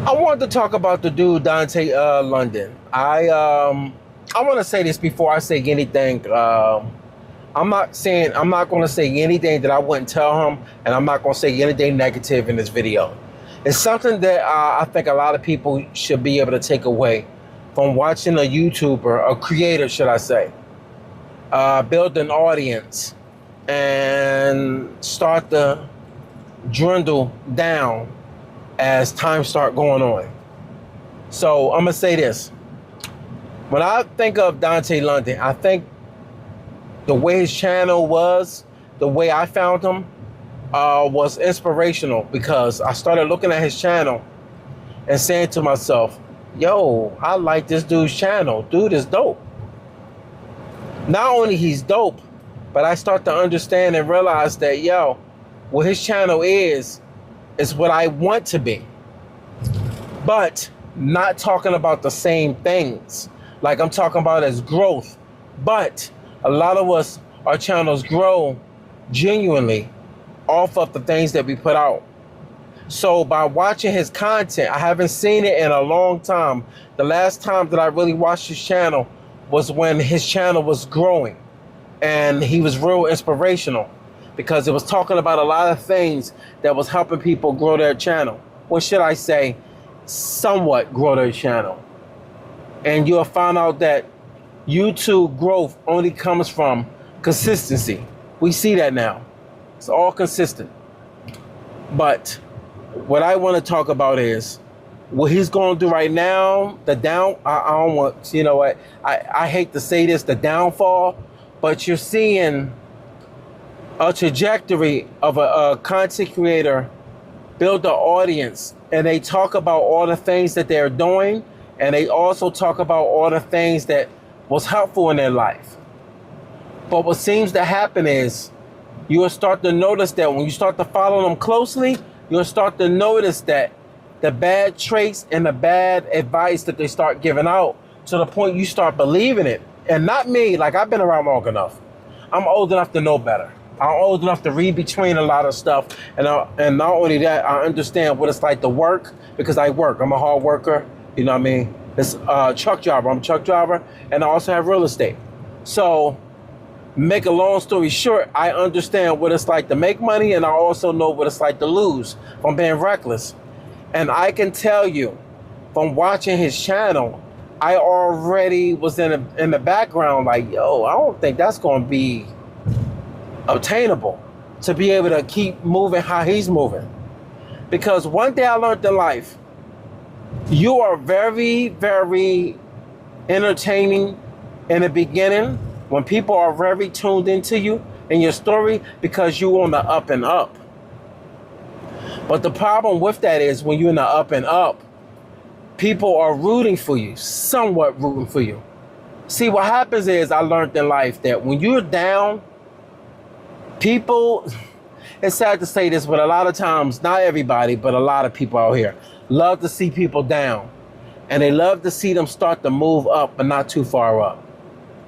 I wanted to talk about the dude Dante London. I want to say this before I say anything. I'm not going to say anything that I wouldn't tell him, and I'm not going to say anything negative in this video. It's something that I think a lot of people should be able to take away from watching a YouTuber, a creator, should I say, build an audience and start to dwindle down as time start going on. So I'm gonna say this. When I think of Dante London, I think the way his channel was, the way I found him, was inspirational because I started looking at his channel and saying to myself, yo, I like this dude's channel. Dude is dope. Not only he's dope, but I start to understand and realize that, yo, what his channel is what I want to be. But not talking about the same things. Like I'm talking about as growth. But a lot of us, our channels grow genuinely off of the things that we put out. So by watching his content, I haven't seen it in a long time. The last time that I really watched his channel was when his channel was growing. And he was real inspirational because it was talking about a lot of things that was helping people grow their channel. Or should I say, somewhat grow their channel. And you'll find out that YouTube growth only comes from consistency. We see that now. It's all consistent. But what I want to talk about is what he's going to do right now, I don't want, you know what, I hate to say this, the downfall, but you're seeing a trajectory of a content creator build an audience, and they talk about all the things that they're doing, and they also talk about all the things that was helpful in their life. But what seems to happen is you'll start to notice that when you start to follow them closely, you'll start to notice that the bad traits and the bad advice that they start giving out, to the point you start believing it. And not me, like I've been around long enough. I'm old enough to know better. I'm old enough to read between a lot of stuff. And not only that, I understand what it's like to work, because I work. I'm a hard worker. You know what I mean? It's truck driver. I'm a truck driver. And I also have real estate. So make a long story short, I understand what it's like to make money, and I also know what it's like to lose from being reckless. And I can tell you from watching his channel, I already was in the background like, yo, I don't think that's going to be obtainable to be able to keep moving how he's moving. Because one thing I learned in life, you are very, very entertaining in the beginning when people are very tuned into you and your story, because you're on the up and up. But the problem with that is when you're in the up and up, people are rooting for you, somewhat rooting for you. See, what happens is, I learned in life that when you're down, people, it's sad to say this, but a lot of times, not everybody, but a lot of people out here love to see people down. And they love to see them start to move up, but not too far up.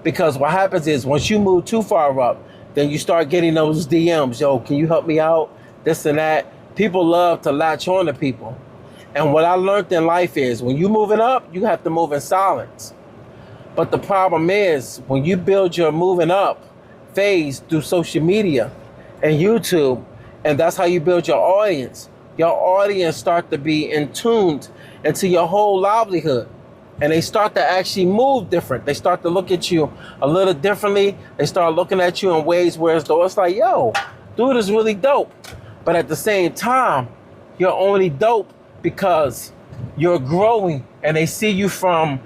Because what happens is, once you move too far up, then you start getting those DMs. Yo, can you help me out? This and that. People love to latch on to people. And what I learned in life is, when you're moving up, you have to move in silence. But the problem is, when you build your moving up phase through social media and YouTube, and that's how you build your audience start to be in tuned into your whole livelihood. And they start to actually move different. They start to look at you a little differently. They start looking at you in ways where as though it's like, yo, dude is really dope. But at the same time, you're only dope because you're growing, and they see you from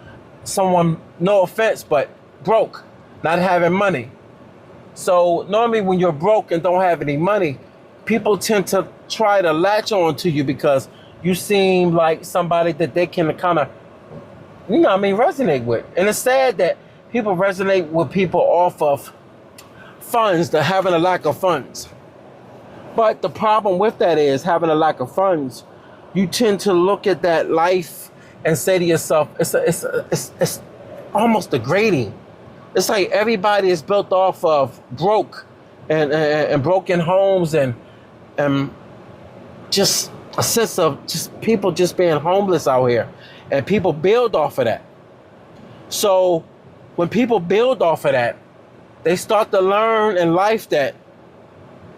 someone, no offense, but broke, not having money. So normally when you're broke and don't have any money, people tend to try to latch on to you because you seem like somebody that they can kind of, resonate with. And it's sad that people resonate with people off of funds, they're having a lack of funds. But the problem with that is, having a lack of funds, you tend to look at that life and say to yourself, it's almost degrading. It's like everybody is built off of broke and broken homes and just a sense of just people just being homeless out here, and people build off of that. So when people build off of that, they start to learn in life that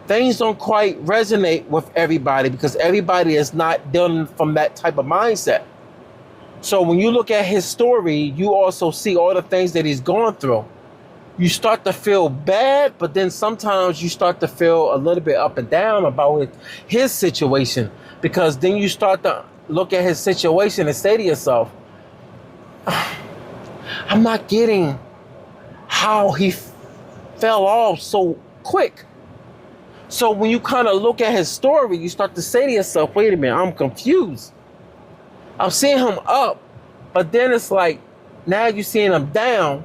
things don't quite resonate with everybody because everybody is not dealing from that type of mindset. So when you look at his story, you also see all the things that he's gone through. You start to feel bad, but then sometimes you start to feel a little bit up and down about his situation, because then you start to look at his situation and say to yourself, I'm not getting how he fell off so quick. So when you kind of look at his story, you start to say to yourself, wait a minute, I'm confused. I'm seeing him up, but then it's like, now you're seeing him down,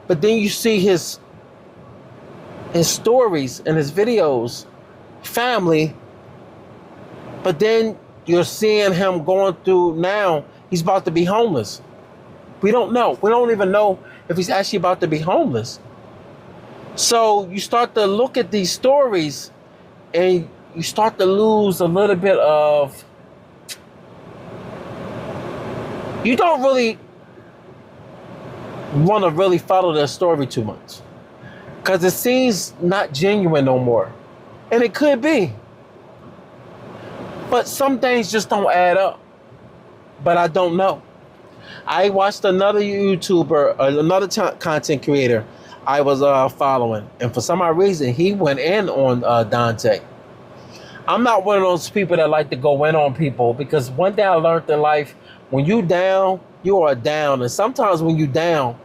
but then you see his stories and his videos, family, but then you're seeing him going through, now he's about to be homeless. We don't know. We don't even know if he's actually about to be homeless. So you start to look at these stories and you start to lose a little bit of, you don't really want to really follow their story too much, because it seems not genuine no more. And it could be. But some things just don't add up. But I don't know. I watched another YouTuber, another content creator I was following, and for some odd reason, he went in on Dante. I'm not one of those people that like to go in on people, because one thing I learned in life, when you down, you are down. And sometimes when you down,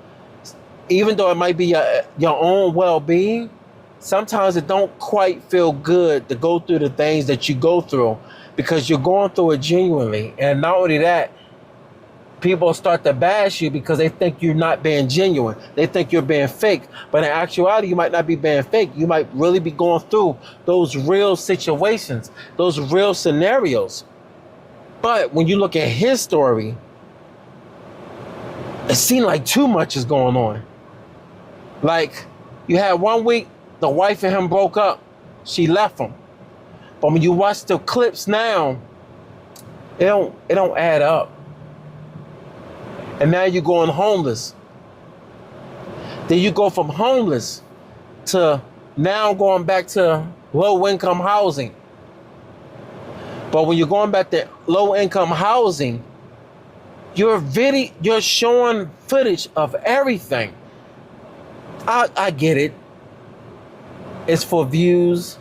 even though it might be your own well-being, sometimes it don't quite feel good to go through the things that you go through, because you're going through it genuinely. And not only that, people start to bash you because they think you're not being genuine. They think you're being fake. But in actuality, you might not be being fake. You might really be going through those real situations, those real scenarios. But when you look at his story, it seemed like too much is going on. Like, you had 1 week, the wife and him broke up. She left him. But when you watch the clips now, it don't add up. And now you're going homeless. Then you go from homeless to now going back to low-income housing. But when you're going back to low-income housing, you're showing footage of everything. I get it. It's for views.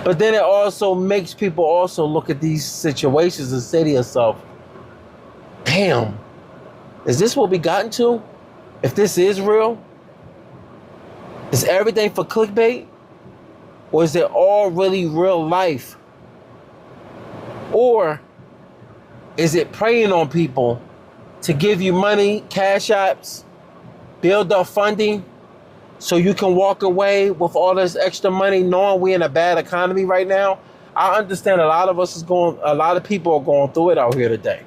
But then it also makes people also look at these situations and say to yourself, damn, is this what we gotten to? If this is real? Is everything for clickbait? Or is it all really real life? Or is it preying on people to give you money, cash apps, build up funding, so you can walk away with all this extra money knowing we're in a bad economy right now? I understand a lot of people are going through it out here today.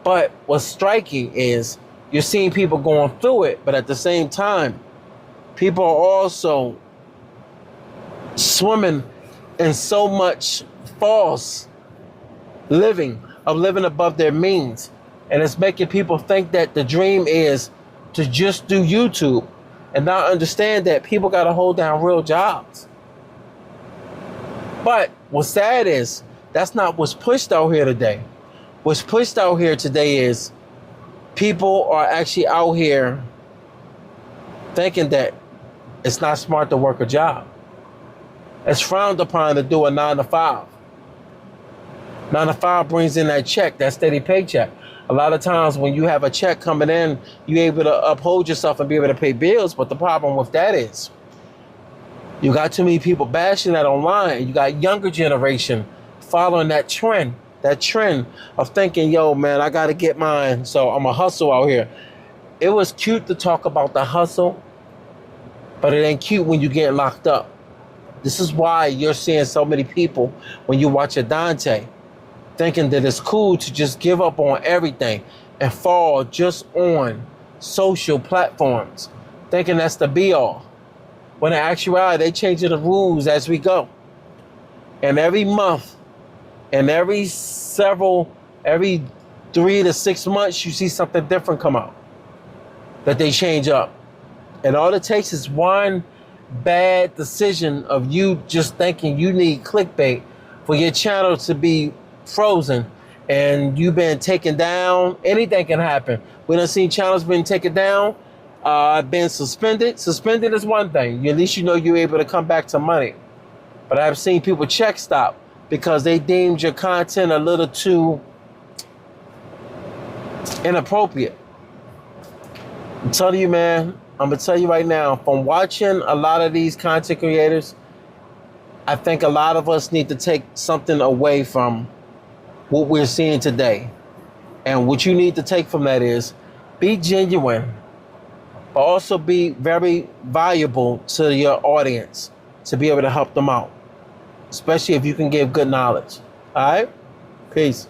But what's striking is you're seeing people going through it, but at the same time, people are also swimming in so much false living above their means. And it's making people think that the dream is to just do YouTube and not understand that people got to hold down real jobs. But what's sad is that's not what's pushed out here today. What's pushed out here today is people are actually out here thinking that it's not smart to work a job. It's frowned upon to do a 9 to 5. 9 to 5 brings in that check, that steady paycheck. A lot of times when you have a check coming in, you're able to uphold yourself and be able to pay bills. But the problem with that is you got too many people bashing that online. You got younger generation following that trend of thinking, yo, man, I got to get mine, so I'm a hustle out here. It was cute to talk about the hustle, but it ain't cute when you get locked up. This is why you're seeing so many people when you watch a Dante thinking that it's cool to just give up on everything and fall just on social platforms, thinking that's the be-all. When in actuality, they changing the rules as we go. And every month, And every 3 to 6 months, you see something different come out that they change up. And all it takes is one bad decision of you just thinking you need clickbait for your channel to be frozen, and you've been taken down. Anything can happen. We done seen channels been taken down, been suspended. Suspended is one thing. At least you know you're able to come back to money. But I've seen people check stop because they deemed your content a little too inappropriate. I'm telling you, man, I'm going to tell you right now, from watching a lot of these content creators, I think a lot of us need to take something away from what we're seeing today. And what you need to take from that is be genuine, but also be very valuable to your audience to be able to help them out, especially if you can give good knowledge. All right? Peace.